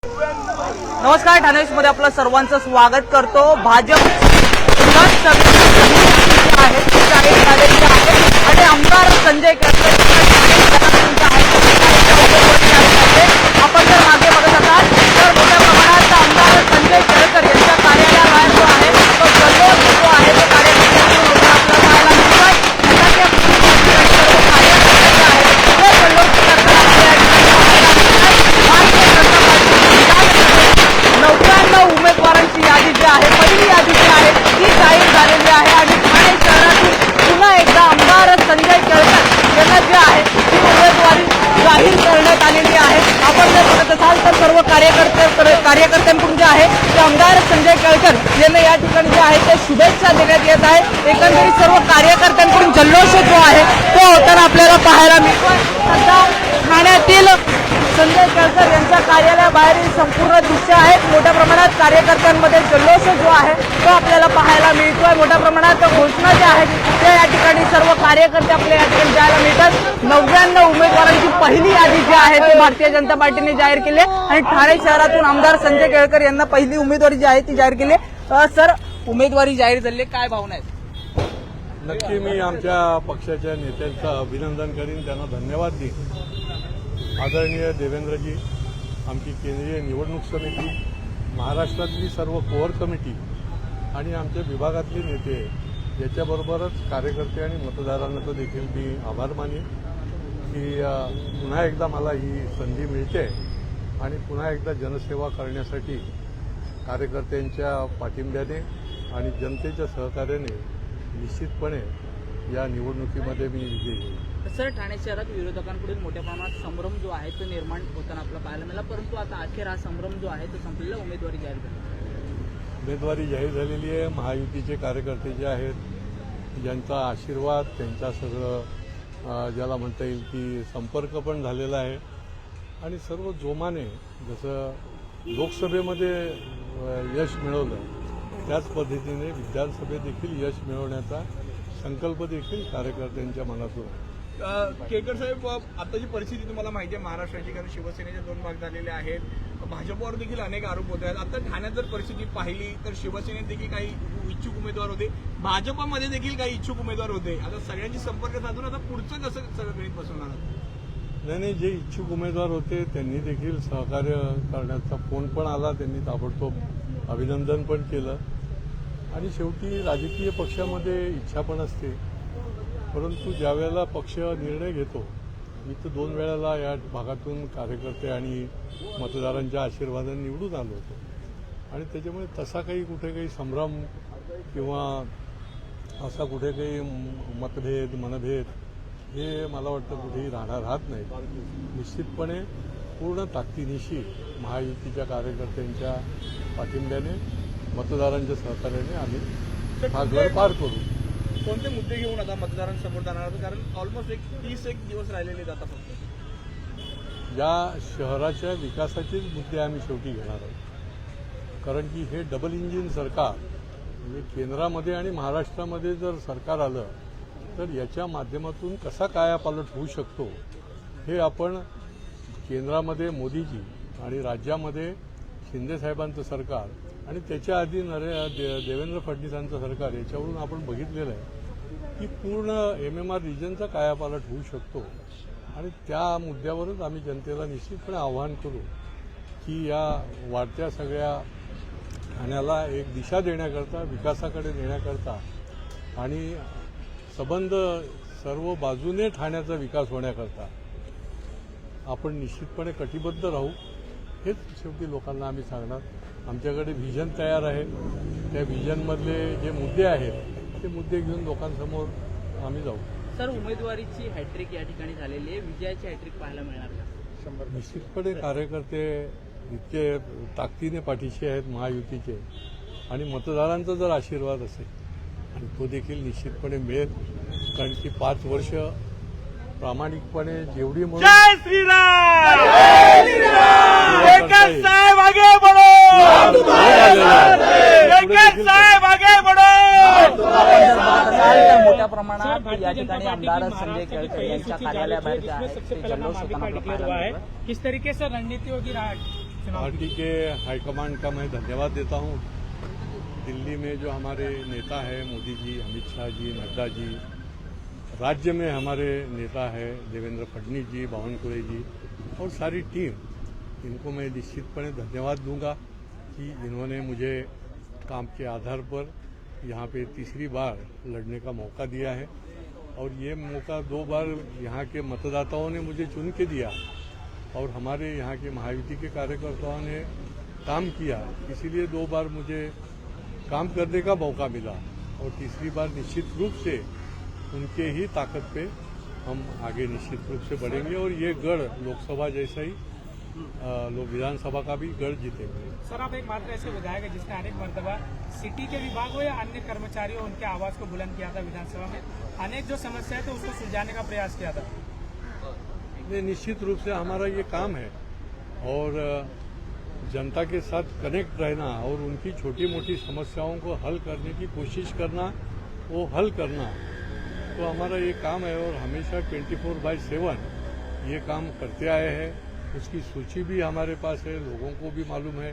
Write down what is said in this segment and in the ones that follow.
नमस्कार, ठाणे मध्ये आपलं सर्वांचं स्वागत करतो। भाजप आणि आमदार संजय केळकर आपण जर मागे बघत असाल तर मोठ्या प्रमाणात आमदार संजय केळकर यांच्या कार्यालयाबाहेर जो आहे तो जल्लोष जो आहे तो उमेदवारांची यादी जी आहे पहिली यादी जी आहे ती जाहीर झालेली आहे आणि ठाणे शहरातून पुन्हा एकदा आमदार संजय केळकर यांना जे आहे ती उमेदवारी जाहीर करण्यात आलेली आहे। आपण जर बघत असाल तर सर्व कार्यकर्त्यांकडून जे आहे ते आमदार संजय केळकर यांना या ठिकाणी जे आहे ते शुभेच्छा देण्यात येत आहे। एकंदरीत सर्व कार्यकर्त्यांकडून जल्लोष जो आहे तो होताना आपल्याला पाहायला मिळतो। सध्या ठाण्यातील संजय केळकर यांच्या कार्यालयाबाहेरील संपूर्ण दृश्य आहेत। मोठ्या प्रमाणात कार्यकर्त्यांमध्ये जल्लोष जो आहे तो आपल्याला पाहायला मिळतोय। मोठ्या प्रमाणात घोषणा ज्या आहेत त्या या ठिकाणी सर्व कार्यकर्ते आपल्या या ठिकाणी जायला मिळतात। 99 उमेदवारांची पहिली यादी जी आहे ती भारतीय जनता पार्टीने जाहीर केली आणि ठाणे शहरातून आमदार संजय केळकर यांना पहिली उमेदवारी जी आहे ती जाहीर केली। सर, उमेदवारी जाहीर झाली, काय भावना आहेत? नक्की मी आमच्या पक्षाच्या नेत्यांचं अभिनंदन करीन, त्यांना धन्यवाद देईन। आदरणीय देवेंद्रजी, आमची केंद्रीय निवडणूक समिती, महाराष्ट्रातली सर्व कोअर कमिटी आणि आमच्या विभागातले नेते याच्याबरोबरच कार्यकर्ते आणि मतदारांना देखील मी आभार मानेन की पुन्हा एकदा मला ही संधी मिळते आणि पुन्हा एकदा जनसेवा करण्यासाठी कार्यकर्त्यांच्या पाठिंब्याने आणि जनतेच्या सहकार्याने निश्चितपणे या निवडणुकीमध्ये मी विजयी होईल। सर, ठाणे शहरात विरोधकांकडून मोठ्या प्रमाणात संभ्रम जो आहे तो निर्माण होताना आपल्याला पाहायला मिळाला, परंतु आता अखेर हा संभ्रम जो आहे तो संपलेला, उमेदवारी जाहीर झाली। उमेदवारी जाहीर झालेली आहे। महायुतीचे कार्यकर्ते जे आहेत ज्यांचा आशीर्वाद, त्यांचा सगळं ज्याला म्हणता येईल की संपर्क पण झालेला आहे आणि सर्व जोमाने जसं लोकसभेमध्ये यश मिळवलं त्याच पद्धतीने विधानसभेत देखील यश मिळवण्याचा संकल्प देखील कार्यकर्त्यांच्या मनातून आहे। केळकर साहेब, आताची परिस्थिती तुम्हाला माहिती आहे महाराष्ट्राची, कारण शिवसेनेचे 2 भाग झालेले आहेत, भाजपवर देखील अनेक आरोप होत आहेत। आता ठाण्यात जर परिस्थिती पाहिली तर शिवसेनेत देखील काही इच्छुक उमेदवार होते, भाजपमध्ये देखील काही इच्छुक उमेदवार होते। आता सगळ्यांची संपर्क साधून आता पुढचं कसं सगळं गणित बसवणार? नाही, जे इच्छुक उमेदवार होते त्यांनी देखील सहकार्य करण्याचा फोन पण आला, त्यांनी ताबडतोब अभिनंदन पण केलं आणि शेवटी राजकीय पक्षामध्ये इच्छा पण असते, परंतु ज्यावेळेला पक्ष निर्णय घेतो, मी तर 2 वेळेला या भागातून कार्यकर्ते आणि मतदारांच्या आशीर्वादाने निवडून आलो होतो आणि त्याच्यामुळे तसा काही कुठे काही संभ्रम किंवा असा कुठे काही मतभेद मनभेद हे मला वाटतं कुठेही राहत नाही। निश्चितपणे पूर्ण ताकदीनिशी महायुतीच्या कार्यकर्त्यांच्या पाठिंब्याने मतदारांच्या सहकार्याने आम्ही हा गड पार करू। कोणते मुद्दे घेऊन आता मतदारांसमोर जाणार, कारण ऑलमोस्ट 30 दिवस राहिलेले जातात फक्त? या शहराच्या विकासाचेच मुद्दे आम्ही शेवटी घेणार आहोत, कारण की हे डबल इंजिन सरकार म्हणजे केंद्रामध्ये आणि महाराष्ट्रामध्ये जर सरकार आलं तर याच्या माध्यमातून कसा कायापालट होऊ शकतो हे आपण केंद्रामध्ये मोदीजी आणि राज्यामध्ये शिंदेसाहेबांचं सरकार आणि त्याच्या आधी देवेंद्र फडणवीसांचं सरकार याच्यावरून आपण बघितलेलं आहे की पूर्ण MMR रिजनचा कायापालट होऊ शकतो आणि त्या मुद्द्यावरच आम्ही जनतेला निश्चितपणे आवाहन करू की या वाढत्या सगळ्या ठाण्याला एक दिशा देण्याकरता, विकासाकडे नेण्याकरता आणि संबंध सर्व बाजूने ठाण्याचा विकास होण्याकरता आपण निश्चितपणे कटिबद्ध राहू, हेच शेवटी लोकांना आम्ही सांगणार। आमच्याकडे व्हिजन तयार आहे, त्या व्हिजनमधले जे मुद्दे आहेत ते मुद्दे घेऊन लोकांसमोर आम्ही जाऊ। सर, उमेदवारीची हॅट्रिक या ठिकाणी झालेली आहे, विजयाची हॅट्रिक पाहायला मिळणार का? निश्चितपणे कार्यकर्ते इतके ताकदीने पाठीशी आहेत महायुतीचे आणि मतदारांचा जर आशीर्वाद असेल आणि तो देखील निश्चितपणे मिळेल, कारण की 5 वर्ष प्रामाणिकपणे जेवढी म्हणून जय श्रीराम, जय श्रीराम, केळकर साहेब आगे बढ़ो, केळकर साहेब आगे बढ़ो। मोठ्या प्रमाणात या ठिकाणी आमदार संजय केळकर यांच्या कार्यालयाबाहेर जे आहे ते जल्लोष होताना आपल्याला पाहायला मिळतोय। किस तरीके से रणनीति होगी चुनाव? पार्टी के हाईकमांड का मैं धन्यवाद देता हूँ। दिल्ली में जो हमारे नेता है मोदी जी, अमित शाह जी, नड्डा जी, राज्य में हमारे नेता है देवेंद्र फडणवीस जी, बावनकुळे जी और सारी टीम, इनको मैं निश्चितपणे धन्यवाद दूंगा कि इन्होंने मुझे काम के आधार पर यहाँ पे तीसरी बार लड़ने का मौका दिया है और ये मौका 2 बार यहाँ के मतदाताओं ने मुझे चुन के दिया और हमारे यहाँ के महायुति के कार्यकर्ताओं ने काम किया, इसीलिए 2 बार मुझे काम करने का मौका मिला और तीसरी बार निश्चित रूप से उनके ही ताकत पे हम आगे निश्चित रूप से बढ़ेंगे और ये गढ़ लोकसभा जैसा ही लोग विधानसभा का भी गढ़ जीतेंगे। सर, आप एक मात्र ऐसे विधायक है जिसने अनेक मर्तबा सिटी के विभाग हो या अन्य कर्मचारियों उनके आवाज को बुलंद किया था विधानसभा में, अनेक जो समस्याएं थे उसको सुलझाने का प्रयास किया था। निश्चित रूप से हमारा ये काम है और जनता के साथ कनेक्ट रहना और उनकी छोटी मोटी समस्याओं को हल करने की कोशिश करना, वो हल करना, तो हमारा ये काम है और हमेशा 24/7 ये काम करते आए हैं। उसकी सूची भी हमारे पास है, लोगों को भी मालूम है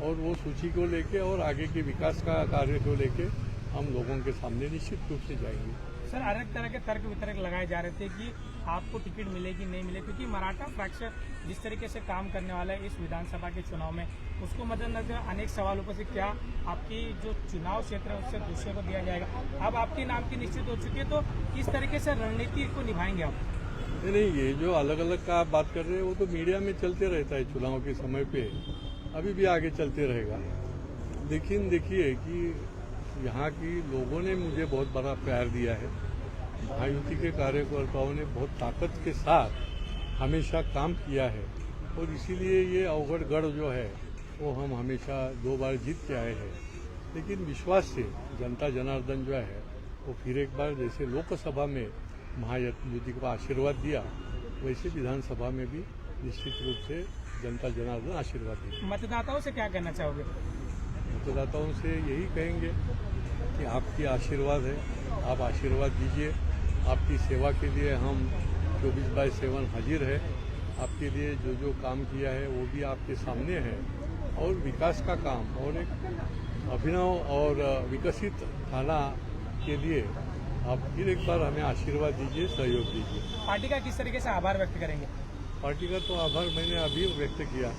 और वो सूची को लेके और आगे के विकास का कार्य को लेके हम लोगों के सामने निश्चित रूप से जाएंगे। सर, अनेक तरह के तर्क वितर्क लगाए जा रहे थे कि आपको टिकट मिलेगी नहीं मिले, क्योंकि मराठा फ्रैक्चर जिस तरीके से काम करने वाला है इस विधानसभा के चुनाव में, उसको मद्देनजर अनेक सवालों पर से क्या आपकी जो चुनाव क्षेत्र है उससे दूसरे को दिया जाएगा। अब आपके नाम की निश्चित हो चुकी है, तो किस तरीके से रणनीति को निभाएंगे आप? नहीं, ये जो अलग अलग का आप बात कर रहे हैं वो तो मीडिया में चलते रहता है चुनाव के समय पे, अभी भी आगे चलते रहेगा। लेकिन देखिए कि यहाँ की लोगों ने मुझे बहुत बड़ा प्यार दिया है, महायुति के कार्यकर्ताओं ने बहुत ताकत के साथ हमेशा काम किया है और इसीलिए ये अवगढ़ गढ़ जो है वो हम हमेशा 2 बार जीत के आए हैं। लेकिन विश्वास से जनता जनार्दन जो है वो फिर एक बार जैसे लोकसभा में महायुति को आशीर्वाद दिया, वैसे विधानसभा में भी निश्चित रूप से जनता जनार्दन आशीर्वाद देगी। मतदाताओं से क्या कहना चाहोगे? मतदाताओं से यही कहेंगे कि आपकी आशीर्वाद है, आप आशीर्वाद दीजिए। आपकी सेवा के लिए हम 24/7 हाजिर है। आपके लिए जो जो काम किया है वो भी आपके सामने है और विकास का काम और एक अभिनव और विकसित थाना के लिए आप फिर एक बार हमें आशीर्वाद दीजिए, सहयोग दीजिए। पार्टी का किस तरीके से आभार व्यक्त करेंगे? पार्टी का तो आभार मैंने अभी व्यक्त किया।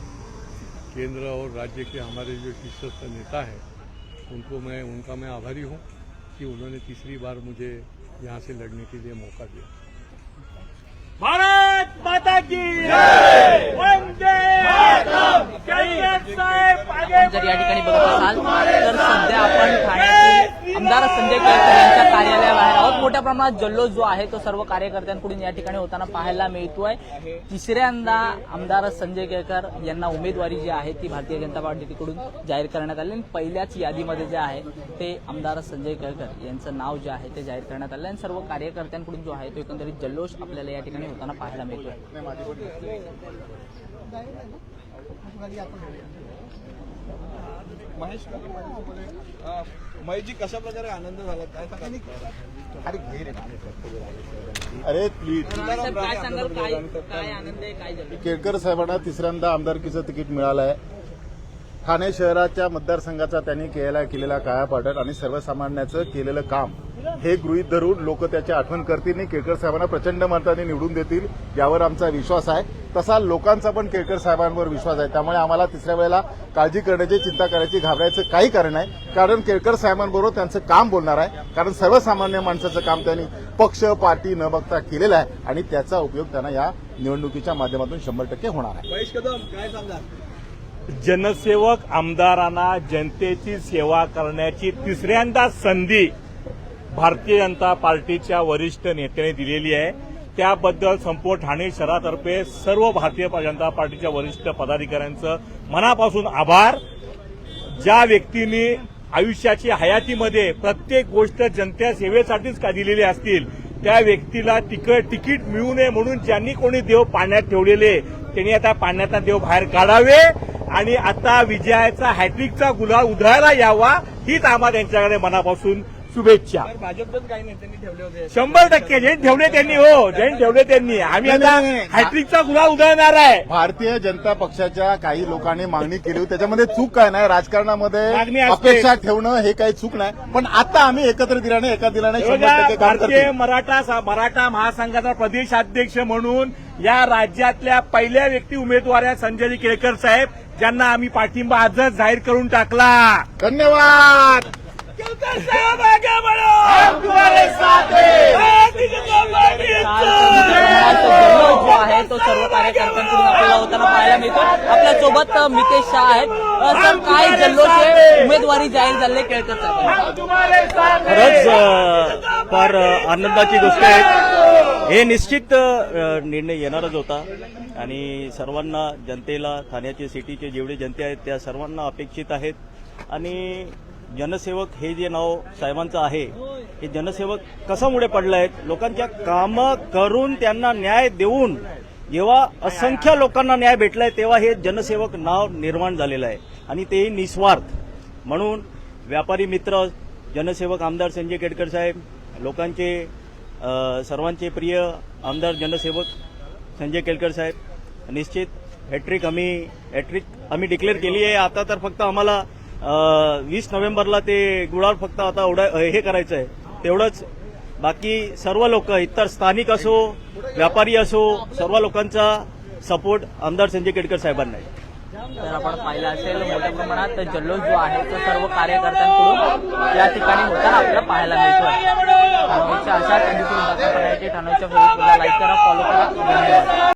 केंद्र और राज्य के हमारे जो शीर्षस्थ नेता है उनका मैं आभारी हूँ कि उन्होंने तीसरी बार मुझे यहाँ से लड़ने के लिए मौका दिया। भारत माता की जय, वंदे मातरम। जर या ठिकाणी बघत असाल तर सध्या आपण ठाण्यातील आमदार संजय केळकर यांच्या कार्यालयाबाहेर आहोत। मोठ्या प्रमाणात जल्लोष जो आहे तो सर्व कार्यकर्त्यांकडून या ठिकाणी होताना पाहायला मिळतोय। तिसऱ्यांदा आमदार संजय केळकर यांना उमेदवारी जी आहे ती भारतीय जनता पार्टीकडून जाहीर करण्यात आली आणि पहिल्याच यादीमध्ये जे आहे ते आमदार संजय केळकर यांचं नाव जे आहे ते जाहीर करण्यात आलं आणि सर्व कार्यकर्त्यांकडून जो आहे तो एकंदरीत जल्लोष आपल्याला या ठिकाणी होताना पाहायला मिळतोय। महेशजी, कशा प्रकारे आनंद झाला काय सांगा? अरे प्लीज, काय सांगाल, काय आनंद आहे, काय झालं? केळकर साहेबांना तिसऱ्यांदा आमदारकीचं तिकीट मिळालं आहे। ठाणे शहराच्या मतदारसंघाचा त्यांनी केलेला कायापालट आणि सर्वसामान्याचं केलेलं काम हे गृहीत धरून लोक त्याची आठवण करतील आणि केळकर साहेबांना प्रचंड मताने निवडून देतील यावर आमचा विश्वास आहे। तसा लोकांचा पण केळकर साहेबांवर विश्वास आहे। त्यामुळे आम्हाला तिसऱ्या वेळेला काळजी करण्याची, चिंता करायची, घाबरायचं काही कारण नाही, कारण केळकर साहेबांबरोबर त्यांचं काम बोलणार आहे। कारण सर्वसामान्य माणसाचं काम त्यांनी पक्ष पार्टी न बघता केलेलं आहे आणि त्याचा उपयोग त्यांना या निवडणुकीच्या माध्यमातून 100% होणार आहे। महेश कदम, काय सांगा? जनसेवक आमदारांना जनतेची सेवा करण्याची तिसऱ्यांदा संधी भारतीय जनता पार्टीच्या वरिष्ठ नेत्याने दिलेली आहे। त्याबद्दल संपूर्ण ठाणे शहरातर्फे सर्व भारतीय जनता पार्टीच्या वरिष्ठ पदाधिकाऱ्यांचं मनापासून आभार। ज्या व्यक्तींनी आयुष्याची हयातीमध्ये प्रत्येक गोष्ट जनता सेवेसाठीच का दिलेली असतील त्या व्यक्तीला तिकीट मिळू नये म्हणून ज्यांनी कोणी देव पाण्यात ठेवलेले त्यांनी आता पाण्यातला देव बाहेर काढावे आणि आता विजयाचा हॅट्रिकचा गुलाल उधळायला यावा हीच आम्हा त्यांच्याकडे मनापासून शुभेच्छा. तर भाजपच काही नेत्यांनी ठेवले होते. 100% जैन ठेवले त्यांनी, हो जैन ठेवले त्यांनी. आम्ही आता नाही. हॅट्रिकचा गुन्हा उधळणार आहे. भारतीय जनता पक्षाच्या काही लोकांनी मागणी केली होती, त्याच्यामध्ये चूक काय नाही. मागणी राजकारणामध्ये असते. अपेक्षा ठेवणं हे काही चूक नाही, पण आता आम्ही एकत्र दिल्याने एका दिलाने हे बघा, 100% काम भारतीय करतो. मराठा महासंघाचा प्रदेशाध्यक्ष म्हणून या राज्यातल्या पहिल्या व्यक्ती उमेदवार आहेत संजय केळकर साहेब, ज्यांना आम्ही पाठिंबा आजच जाहीर करून टाकला. धन्यवाद. केळकर साहेब आगे बढ़ो, हम तुम्हारे साथ हैं. भारतीय जनता पार्टीचा जल्लोष जो आहे तो सर्व कार्यकर्त्यांकडून आपल्याला होताना पाहायला मिळतो. आपल्या सोबत मितेश शाह आहेत. सर, काय जल्लोष आहे, उमेदवारी जाहीर झाली केळकर साहेब. हम तुम्हारे साथ हैं. खरंच फार आनंदाची गोष्ट आहे. हे निश्चित निर्णय येणारच होता आणि सर्वांना जनतेला ठाण्याचे सिटीचे जेवढे जनते आहेत त्या सर्वांना अपेक्षित आहेत. आणि जनसेवक हे जे नाव साहेबांचं आहे, हे जनसेवक कशामुळे पडलं आहेत, लोकांच्या कामं करून त्यांना न्याय देऊन जेव्हा असंख्य लोकांना न्याय भेटलाय तेव्हा हे जनसेवक नाव निर्माण झालेलं आहे आणि तेही निस्वार्थ. म्हणून व्यापारी मित्र जनसेवक आमदार संजय केळकर साहेब, लोकांचे सर्वांचे प्रिय आमदार जनसेवक संजय केळकर साहेब, निश्चित हॅट्रिक आम्ही डिक्लेअर केली आहे. आता तर फक्त आम्हाला 20 नोव्हेंबरला ते गुळावर फक्त आता हे करायचं आहे तेवढंच. बाकी सर्व लोक, इतर स्थानिक असो व्यापारी असो, सर्व लोकांचा सपोर्ट आमदार संजय केळकर साहेबांना आहे. तर आपण पाहिलं असेल मोठ्या प्रमाणात जल्लोष जो आहे तो सर्व कार्यकर्त्यांकडून या ठिकाणी होताना आपल्याला पाहायला मिळतोय. ठाण्याच्या अशाच अधिकृत बातम्या पाहण्यासाठी ठाण्याच्या फेसबुकला लाईक करा, फॉलो करा. धन्यवाद.